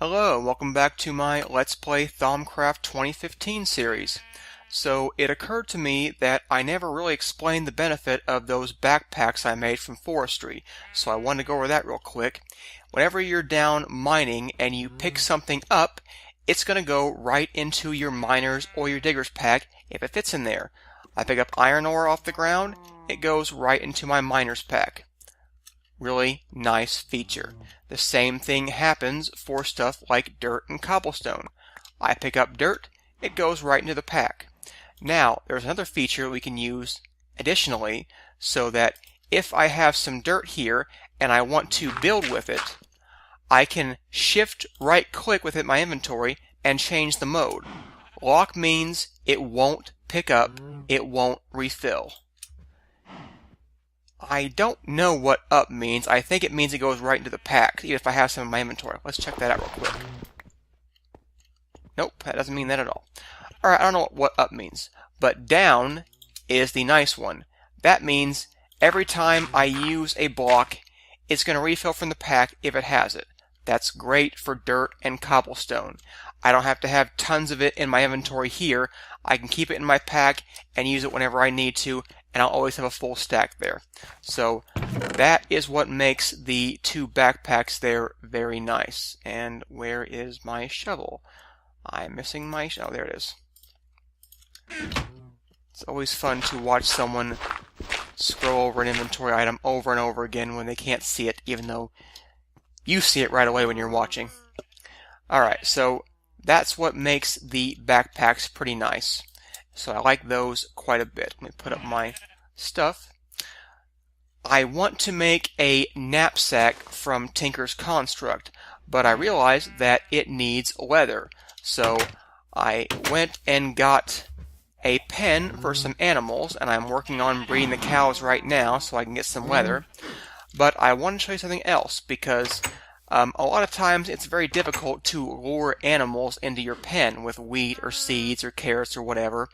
Hello, welcome back to my Let's Play Thaumcraft 2015 series. So it occurred to me that I never really explained the benefit of those backpacks I made from forestry, so I wanted to go over that real quick. Whenever you're down mining and you pick something up, it's going to go right into your miner's or your digger's pack if it fits in there. I pick up iron ore off the ground, it goes right into my miner's pack. Really nice feature. The same thing happens for stuff like dirt and cobblestone. I pick up dirt, it goes right into the pack. Now, there's another feature we can use additionally, so that if I have some dirt here and I want to build with it, I can shift right click within my inventory and change the mode. Lock means it won't pick up, it won't refill. I don't know what up means. I think it means it goes right into the pack, even if I have some in my inventory. Let's check that out real quick. Nope, that doesn't mean that at all. Alright, I don't know what up means. But down is the nice one. That means every time I use a block, it's going to refill from the pack if it has it. That's great for dirt and cobblestone. I don't have to have tons of it in my inventory here. I can keep it in my pack and use it whenever I need to, and I'll always have a full stack there. So that is what makes the two backpacks there very nice. And where is my shovel? I'm missing my shovel. Oh, there it is. It's always fun to watch someone scroll over an inventory item over and over again when they can't see it, even though you see it right away when you're watching. Alright, so that's what makes the backpacks pretty nice. So I like those quite a bit. Let me put up my stuff. I want to make a knapsack from Tinker's Construct, but I realized that it needs leather. So I went and got a pen for some animals, and I'm working on breeding the cows right now so I can get some leather. But I want to show you something else, because a lot of times it's very difficult to lure animals into your pen with wheat or seeds or carrots or whatever.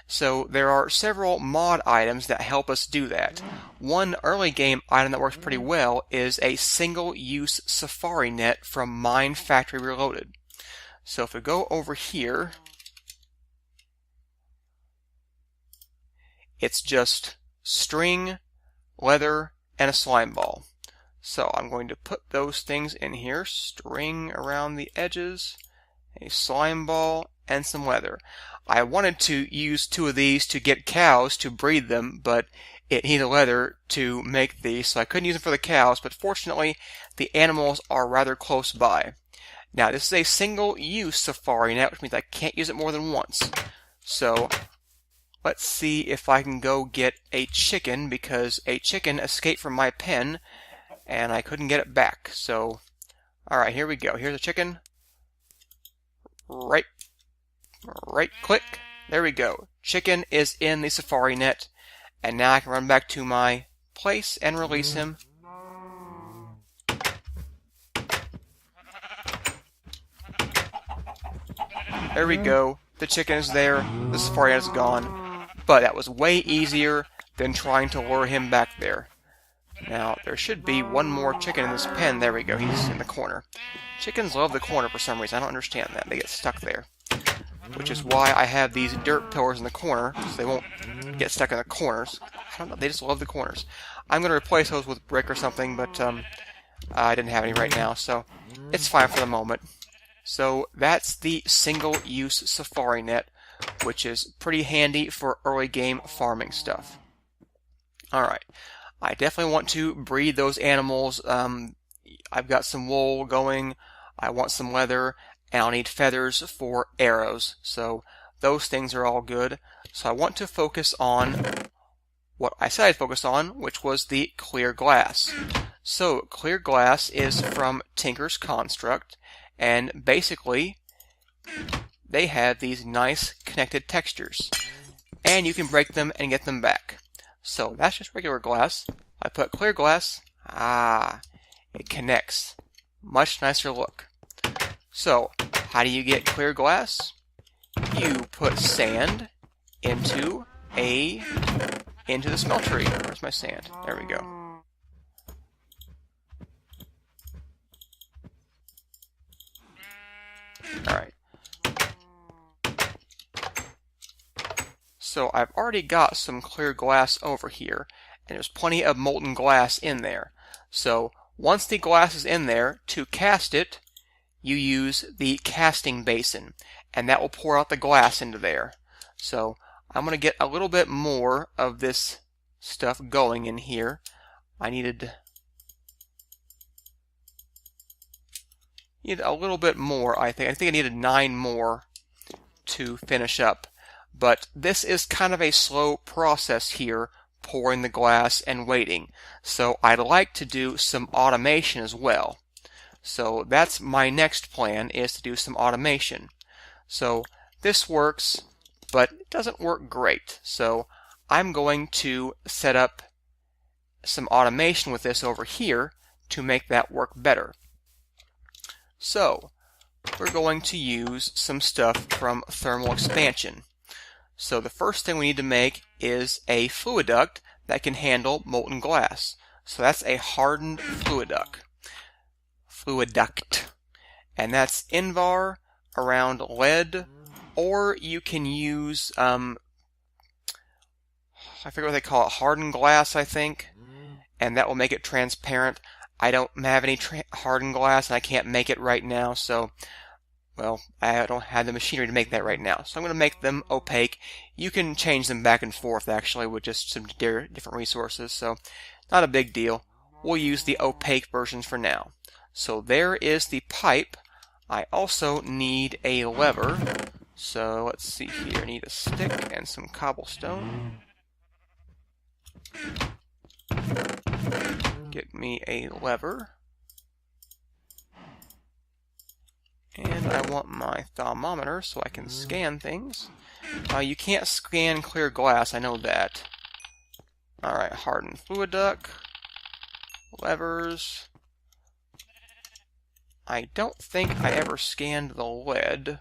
So there are several mod items that help us do that. One early game item that works pretty well is a single-use safari net from Mine Factory Reloaded. So if we go over here, it's just string, leather, and a slime ball. So I'm going to put those things in here, string around the edges, a slime ball, and some leather. I wanted to use two of these to get cows to breed them, but it needed leather to make these, so I couldn't use them for the cows, but fortunately the animals are rather close by. Now this is a single-use safari net, which means I can't use it more than once. So let's see if I can go get a chicken, because a chicken escaped from my pen and I couldn't get it back. So, alright, here we go. Here's a chicken. Right click. There we go. Chicken is in the safari net. And now I can run back to my place and release him. There we go. The chicken is there. The safari net is gone. But that was way easier than trying to lure him back there. Now, there should be one more chicken in this pen. There we go. He's in the corner. Chickens love the corner for some reason. I don't understand that. They get stuck there. Which is why I have these dirt pillars in the corner, so they won't get stuck in the corners. I don't know. They just love the corners. I'm going to replace those with brick or something, but I didn't have any right now, so it's fine for the moment. So that's the single-use safari net, which is pretty handy for early game farming stuff. Alright. I definitely want to breed those animals. I've got some wool going. I want some leather. And I'll need feathers for arrows. So those things are all good. So I want to focus on what I said I'd focus on, which was the clear glass. So clear glass is from Tinker's Construct. And basically, they have these nice connected textures. And you can break them and get them back. So that's just regular glass. I put clear glass. It connects. Much nicer look. So, how do you get clear glass? You put sand into the smeltery. Where's my sand? There we go. Alright. So I've already got some clear glass over here, and there's plenty of molten glass in there. So once the glass is in there, to cast it, you use the casting basin, and that will pour out the glass into there. So I'm going to get a little bit more of this stuff going in here. I needed a little bit more, I think. I think I needed 9 more to finish up. But this is kind of a slow process here, pouring the glass and waiting. So I'd like to do some automation as well. So that's my next plan, is to do some automation. So this works, but it doesn't work great. So I'm going to set up some automation with this over here to make that work better. So we're going to use some stuff from thermal expansion. So the first thing we need to make is a fluid duct that can handle molten glass. So that's a hardened fluid duct. And that's Invar around lead, or you can use, I forget what they call it, hardened glass, I think, and that will make it transparent. I don't have any hardened glass, and I can't make it right now, so, well, I don't have the machinery to make that right now. So I'm going to make them opaque. You can change them back and forth, actually, with just some different resources, so not a big deal. We'll use the opaque versions for now. So there is the pipe. I also need a lever. So let's see here. I need a stick and some cobblestone. Get me a lever. And I want my thermometer so I can scan things. You can't scan clear glass, I know that. Alright, hardened fluid duct. Levers. I don't think I ever scanned the lead.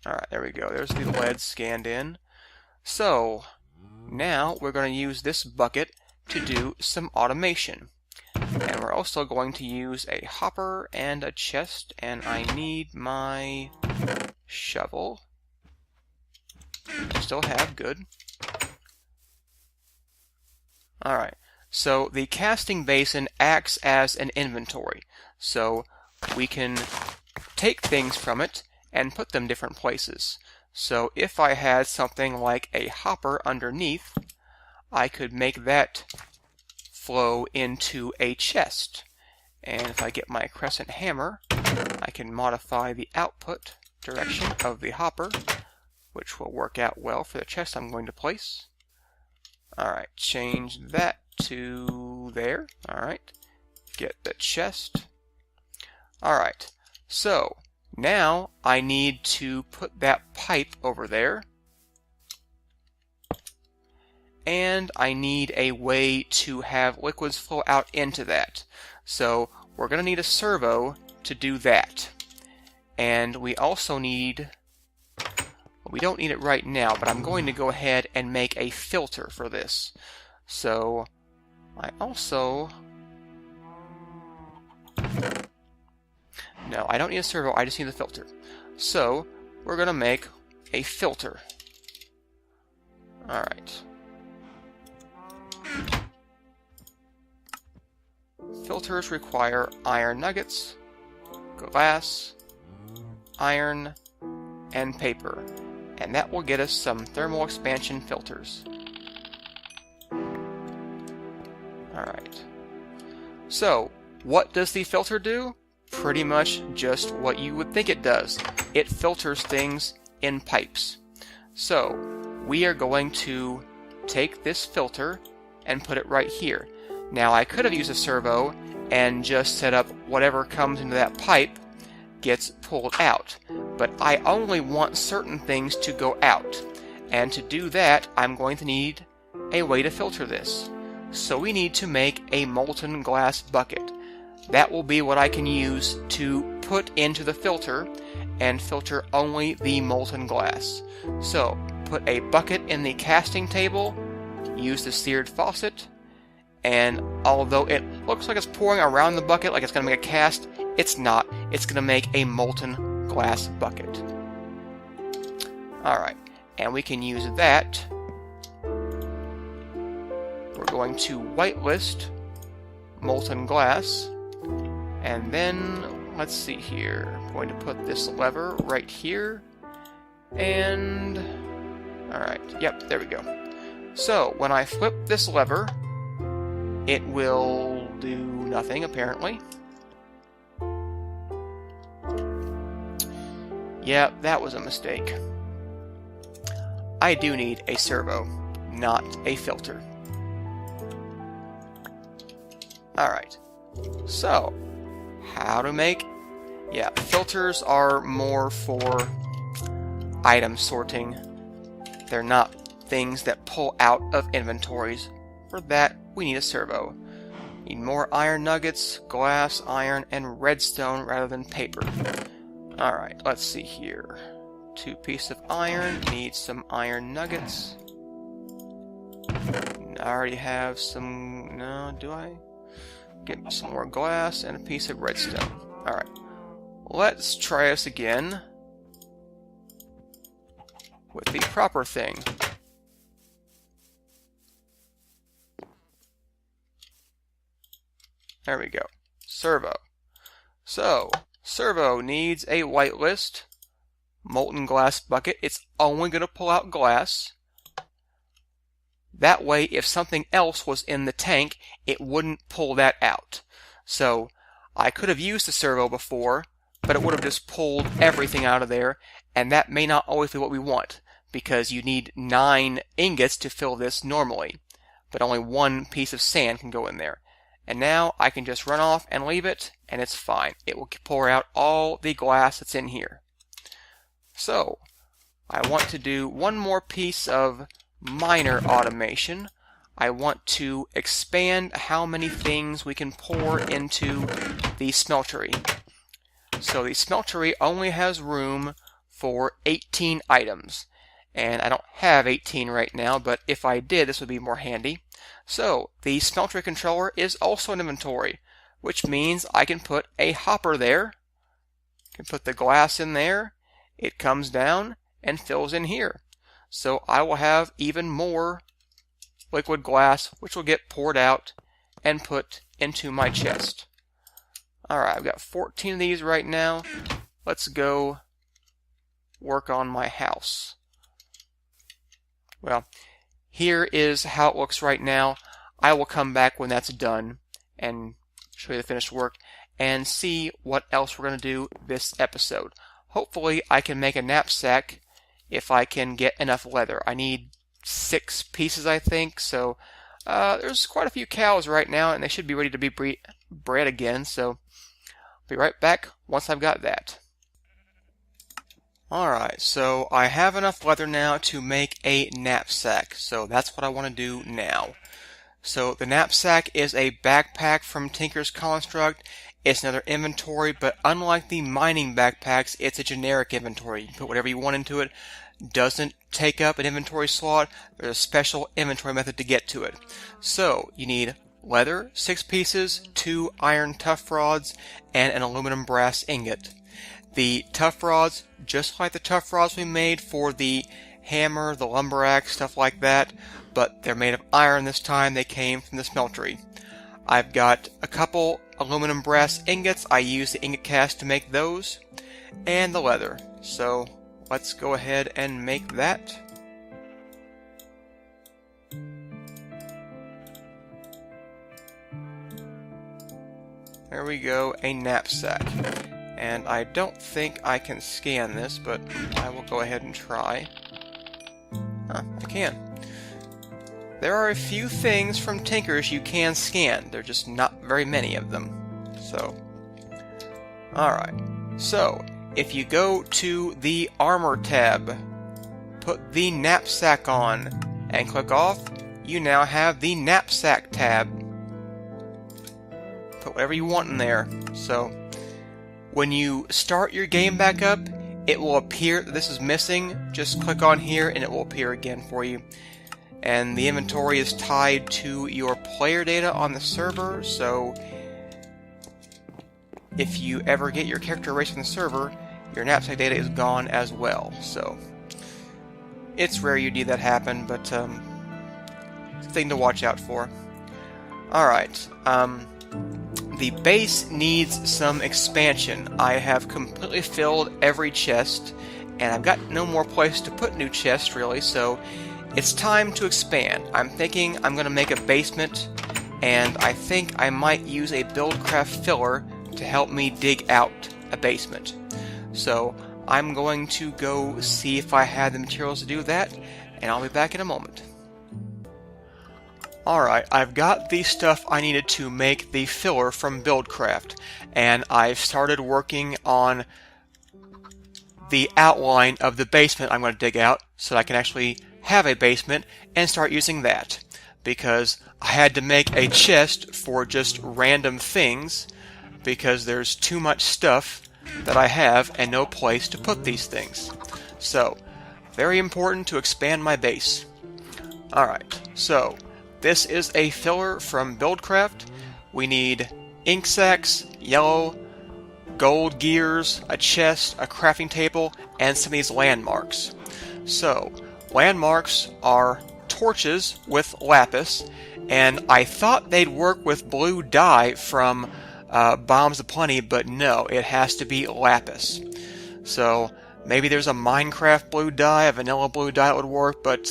Alright, there we go. There's the lead scanned in. So, now we're going to use this bucket to do some automation. And we're also going to use a hopper and a chest, and I need my shovel. I still have, good. Alright, so the casting basin acts as an inventory. So we can take things from it and put them different places. So if I had something like a hopper underneath, I could make that flow into a chest. And if I get my crescent hammer, I can modify the output direction of the hopper, which will work out well for the chest I'm going to place. Alright, change that to there. Alright, get the chest. Alright, so now I need to put that pipe over there. And I need a way to have liquids flow out into that. So we're going to need a servo to do that. And we also need... we don't need it right now, but I'm going to go ahead and make a filter for this. So I also... no, I don't need a servo, I just need the filter. So we're going to make a filter. Alright. Filters require iron nuggets, glass, iron, and paper. And that will get us some thermal expansion filters. Alright. So, what does the filter do? Pretty much just what you would think it does. It filters things in pipes. So, we are going to take this filter and put it right here. Now, I could have used a servo and just set up whatever comes into that pipe gets pulled out. But I only want certain things to go out. And to do that, I'm going to need a way to filter this. So we need to make a molten glass bucket. That will be what I can use to put into the filter and filter only the molten glass. So, put a bucket in the casting table, use the seared faucet, and although it looks like it's pouring around the bucket like it's going to make a cast, it's not. It's going to make a molten glass bucket. Alright, and we can use that. We're going to whitelist molten glass, and then let's see here. I'm going to put this lever right here, and alright, yep, there we go. So when I flip this lever, it will do nothing apparently. Yeah, that was a mistake. I do need a servo, not a filter. Alright, so how to make... Yeah, filters are more for item sorting. They're not things that pull out of inventories. For that, we need a servo. Need more iron nuggets, glass, iron, and redstone rather than paper. Alright, let's see here. 2 pieces of iron, need some iron nuggets. I already have some... No, do I? Get some more glass and a piece of redstone. Alright, let's try this again with the proper thing. There we go. Servo. So, servo needs a whitelist molten glass bucket. It's only going to pull out glass. That way, if something else was in the tank, it wouldn't pull that out. So, I could have used the servo before, but it would have just pulled everything out of there, and that may not always be what we want, because you need 9 ingots to fill this normally, but only 1 piece of sand can go in there. And now I can just run off and leave it, and it's fine. It will pour out all the glass that's in here. So, I want to do one more piece of minor automation. I want to expand how many things we can pour into the smeltery. So the smeltery only has room for 18 items. And I don't have 18 right now, but if I did, this would be more handy. So, the smeltery controller is also an inventory, which means I can put a hopper there. I can put the glass in there. It comes down and fills in here. So I will have even more liquid glass, which will get poured out and put into my chest. Alright, I've got 14 of these right now. Let's go work on my house. Well, here is how it looks right now. I will come back when that's done and show you the finished work and see what else we're going to do this episode. Hopefully I can make a knapsack if I can get enough leather. I need 6 pieces, I think, so there's quite a few cows right now, and they should be ready to be bred again, so I'll be right back once I've got that. Alright, so I have enough leather now to make a knapsack, so that's what I want to do now. So the knapsack is a backpack from Tinker's Construct. It's another inventory, but unlike the mining backpacks, it's a generic inventory. You can put whatever you want into it. Doesn't take up an inventory slot. There's a special inventory method to get to it. So, you need leather, 6 pieces, 2 iron tough rods, and an aluminum brass ingot. The tough rods, just like the tough rods we made for the hammer, the lumber axe, stuff like that, but they're made of iron this time. They came from the smeltery. I've got a couple aluminum brass ingots. I use the ingot cast to make those, and the leather. So let's go ahead and make that. There we go, a knapsack. And I don't think I can scan this, but I will go ahead and try. I can. There are a few things from Tinker's you can scan. There are just not very many of them. So, alright. So, if you go to the Armor tab, put the Knapsack on, and click off, you now have the Knapsack tab. Put whatever you want in there. So, when you start your game back up, it will appear that this is missing. Just click on here and it will appear again for you. and the inventory is tied to your player data on the server, so if you ever get your character erased from the server, your knapsack data is gone as well. So it's rare you see that happen, but it's a thing to watch out for. Alright, the base needs some expansion. I have completely filled every chest, and I've got no more place to put new chests really, so it's time to expand. I'm thinking I'm going to make a basement, and I think I might use a Buildcraft filler to help me dig out a basement. So I'm going to go see if I have the materials to do that, and I'll be back in a moment. Alright, I've got the stuff I needed to make the filler from Buildcraft, and I've started working on the outline of the basement I'm going to dig out so that I can actually have a basement and start using that, because I had to make a chest for just random things because there's too much stuff that I have and no place to put these things. So, very important to expand my base. Alright, so this is a filler from Buildcraft. We need ink sacks, yellow, gold gears, a chest, a crafting table, and some of these landmarks. So, landmarks are torches with lapis, and I thought they'd work with blue dye from Bombs Aplenty, but no, it has to be lapis. So, maybe there's a Minecraft blue dye, a vanilla blue dye that would work, but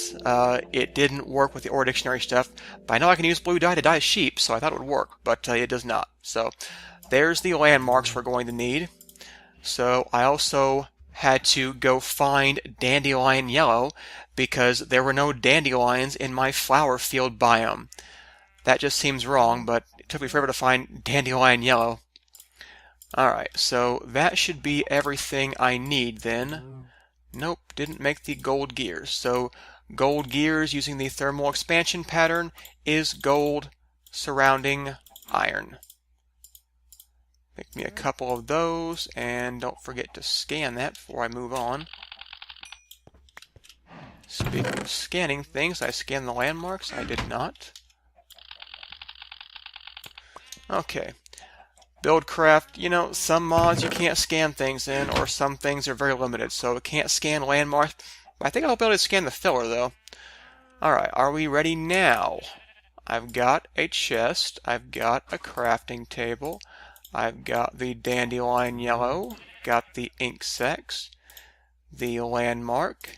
it didn't work with the Ore Dictionary stuff. But I know I can use blue dye to dye sheep, so I thought it would work, but it does not. So, there's the landmarks we're going to need. So, I also had to go find dandelion yellow because there were no dandelions in my flower field biome. That just seems wrong, but it took me forever to find dandelion yellow. Alright, so that should be everything I need then. Nope, didn't make the gold gears. So gold gears using the thermal expansion pattern is gold surrounding iron. Make me a couple of those, and don't forget to scan that before I move on. Speaking of scanning things, I scanned the landmarks. I did not. Okay. Buildcraft, you know, some mods you can't scan things in, or some things are very limited, so it can't scan landmarks. I think I'll be able to scan the filler, though. Alright, are we ready now? I've got a chest, I've got a crafting table, I've got the dandelion yellow, got the ink sacks, the landmark,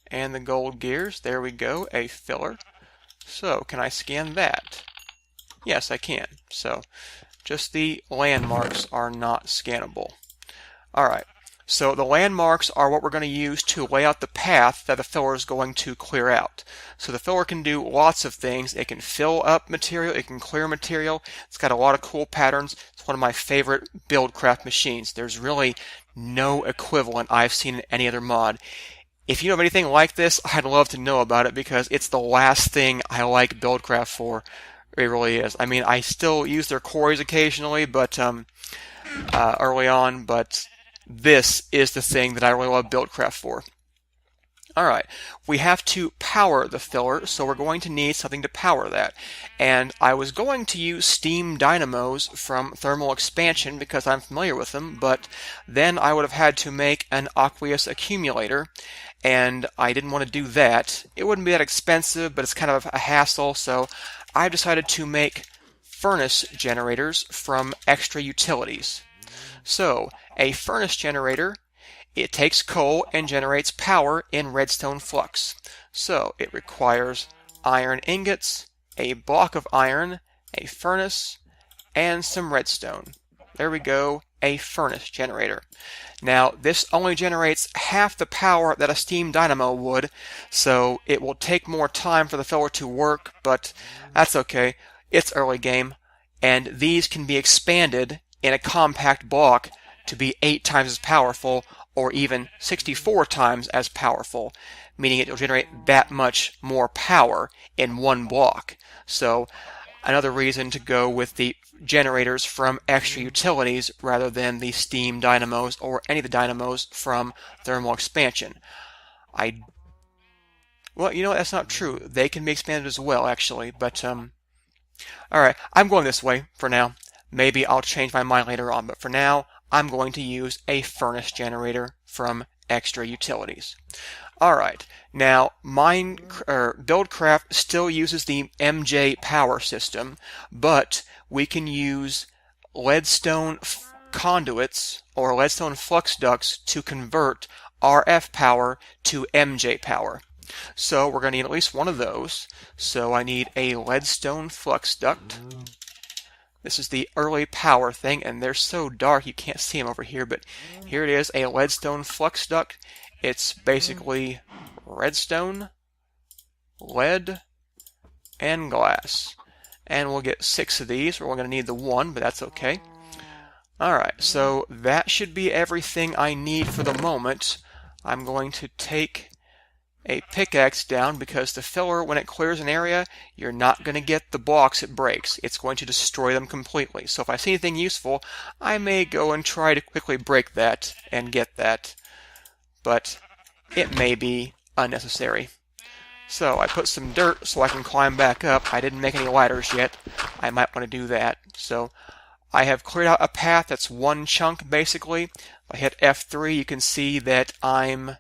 and the gold gears. There we go, a filler. So, can I scan that? Yes, I can. So, just the landmarks are not scannable. Alright, so the landmarks are what we're going to use to lay out the path that the filler is going to clear out. So the filler can do lots of things. It can fill up material, it can clear material. It's got a lot of cool patterns. It's one of my favorite Buildcraft machines. There's really no equivalent I've seen in any other mod. If you know of anything like this, I'd love to know about it because it's the last thing I like Buildcraft for. It really is. I mean, I still use their quarries occasionally, but early on, but this is the thing that I really love Buildcraft for. Alright, we have to power the filler, so we're going to need something to power that. And I was going to use steam dynamos from thermal expansion because I'm familiar with them, but then I would have had to make an aqueous accumulator, and I didn't want to do that. It wouldn't be that expensive, but it's kind of a hassle, so I decided to make furnace generators from extra utilities. So, a furnace generator, it takes coal and generates power in redstone flux. So, it requires iron ingots, a block of iron, a furnace, and some redstone. There we go, a furnace generator. Now, this only generates half the power that a steam dynamo would, so it will take more time for the filler to work, but that's okay. It's early game, and these can be expanded in a compact block to be 8 times as powerful, or even 64 times as powerful, meaning it will generate that much more power in one block. So, another reason to go with the generators from extra utilities rather than the steam dynamos or any of the dynamos from thermal expansion. Well, you know what? That's not true. They can be expanded as well, actually. But, alright, I'm going this way for now. Maybe I'll change my mind later on, but for now, I'm going to use a furnace generator from Extra Utilities. Alright, now Buildcraft still uses the MJ power system, but we can use leadstone conduits or leadstone flux ducts to convert RF power to MJ power. So we're going to need at least one of those. So I need a leadstone flux duct. This is the early power thing, and they're so dark you can't see them over here, but here it is, a leadstone flux duct. It's basically redstone, lead, and glass. And we'll get 6 of these. We're only going to need the 1, but that's okay. Alright, so that should be everything I need for the moment. I'm going to take a pickaxe down because the filler, when it clears an area, you're not going to get the blocks it breaks. It's going to destroy them completely. So if I see anything useful, I may go and try to quickly break that and get that. But it may be unnecessary. So I put some dirt so I can climb back up. I didn't make any ladders yet. I might want to do that. So I have cleared out a path that's one chunk basically. If I hit F3, you can see that I'm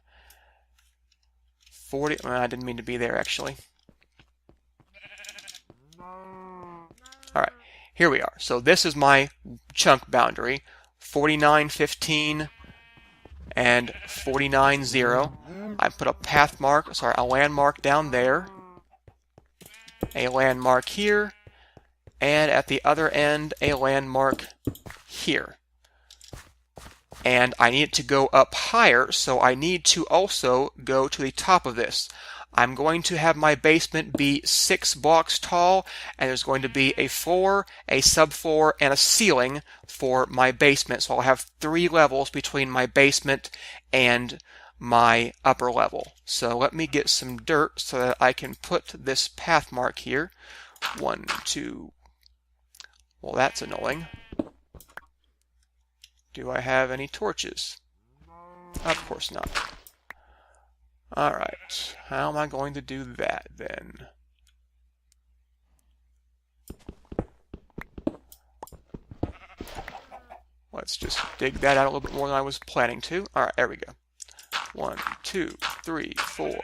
40. Well, I didn't mean to be there actually. Alright, here we are. So this is my chunk boundary. 4915 and 490. I put a path mark, sorry, a landmark down there, a landmark here, and at the other end a landmark here. And I need it to go up higher, so I need to also go to the top of this. I'm going to have my basement be 6 blocks tall, and there's going to be a floor, a subfloor, and a ceiling for my basement. So I'll have 3 levels between my basement and my upper level. So let me get some dirt so that I can put this path mark here. 1, 2. Well, that's annoying. Do I have any torches? Of course not. Alright, how am I going to do that then? Let's just dig that out a little bit more than I was planning to. Alright, there we go. 1, 2, 3, 4,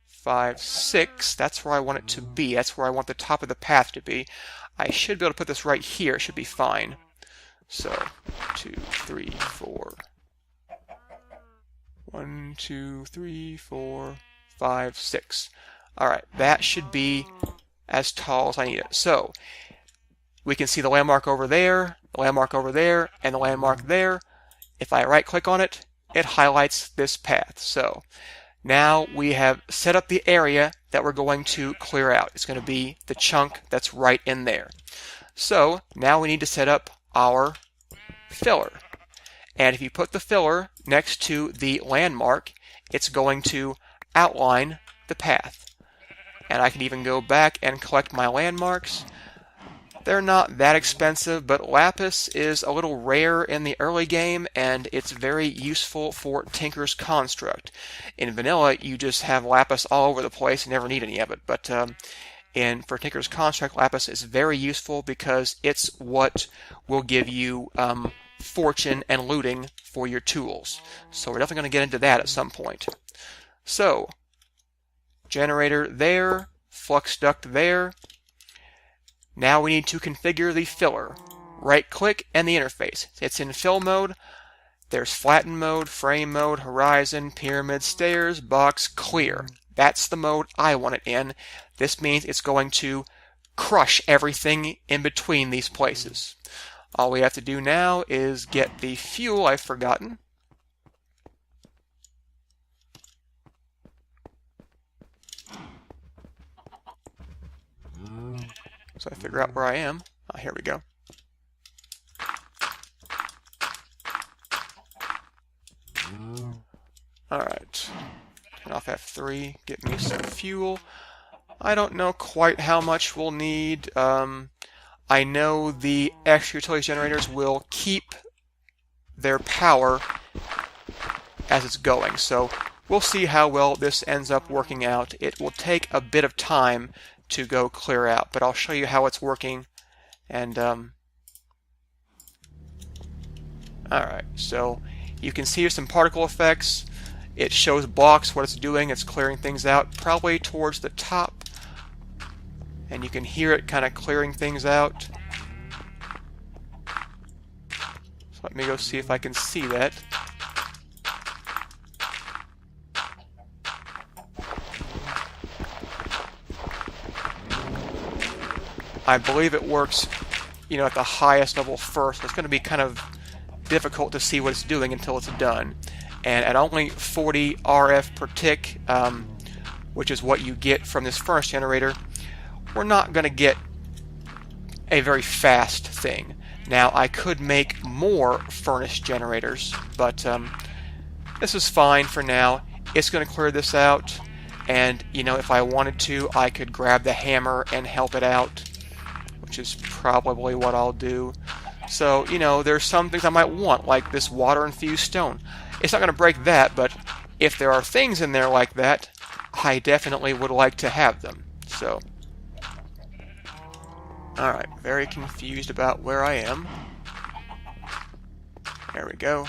5, 6. That's where I want it to be. That's where I want the top of the path to be. I should be able to put this right here. It should be fine. So, 2, 3, 4. 1, 2, 3, 4, 5, 6. Alright, that should be as tall as I need it. So, we can see the landmark over there, the landmark over there, and the landmark there. If I right-click on it, it highlights this path. So, now we have set up the area that we're going to clear out. It's going to be the chunk that's right in there. So, now we need to set up our filler. And if you put the filler next to the landmark, it's going to outline the path. And I can even go back and collect my landmarks. They're not that expensive, but lapis is a little rare in the early game, and it's very useful for Tinker's Construct. In vanilla, you just have lapis all over the place and never need any of it. But for Tinker's Construct, lapis is very useful because it's what will give you fortune and looting for your tools. So we're definitely going to get into that at some point. So, generator there, flux duct there. Now we need to configure the filler. Right click and the interface. It's in fill mode. There's flatten mode, frame mode, horizon, pyramid, stairs, box, clear. That's the mode I want it in. This means it's going to crush everything in between these places. All we have to do now is get the fuel I've forgotten. So I figure out where I am. Oh, here we go. Alright. Turn off F3, get me some fuel. I don't know quite how much we'll need. I know the extra utility generators will keep their power as it's going. So we'll see how well this ends up working out. It will take a bit of time to go clear out, but I'll show you how it's working. And alright, so you can see some particle effects. It shows blocks, what it's doing. It's clearing things out, probably towards the top. And you can hear it kind of clearing things out. So let me go see if I can see that. I believe it works, at the highest level first. It's going to be kind of difficult to see what it's doing until it's done. And at only 40 RF per tick, which is what you get from this furnace generator, we're not going to get a very fast thing. Now, I could make more furnace generators, but this is fine for now. It's going to clear this out, and if I wanted to, I could grab the hammer and help it out, which is probably what I'll do. So, there's some things I might want, like this water-infused stone. It's not going to break that, but if there are things in there like that, I definitely would like to have them. So, alright, very confused about where I am. There we go.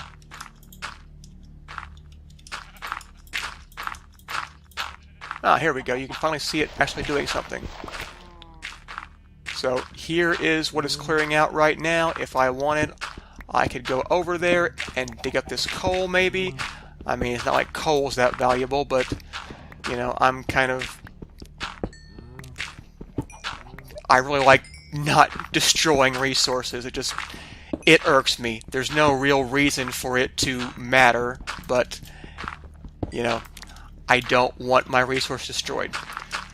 Ah, here we go. You can finally see it actually doing something. So here is what it's clearing out right now. If I wanted, I could go over there and dig up this coal maybe. I mean, it's not like coal's that valuable, but, I'm kind of... I really like not destroying resources. It irks me. There's no real reason for it to matter, but, I don't want my resource destroyed.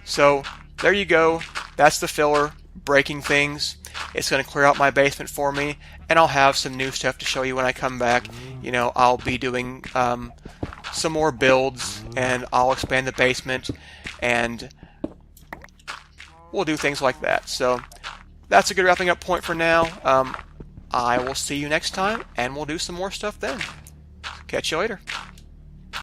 So, there you go. That's the filler. Breaking things. It's going to clear out my basement for me, and I'll have some new stuff to show you when I come back. I'll be doing some more builds, and I'll expand the basement, and we'll do things like that. So that's a good wrapping up point for now. I will see you next time, and we'll do some more stuff then. Catch you later.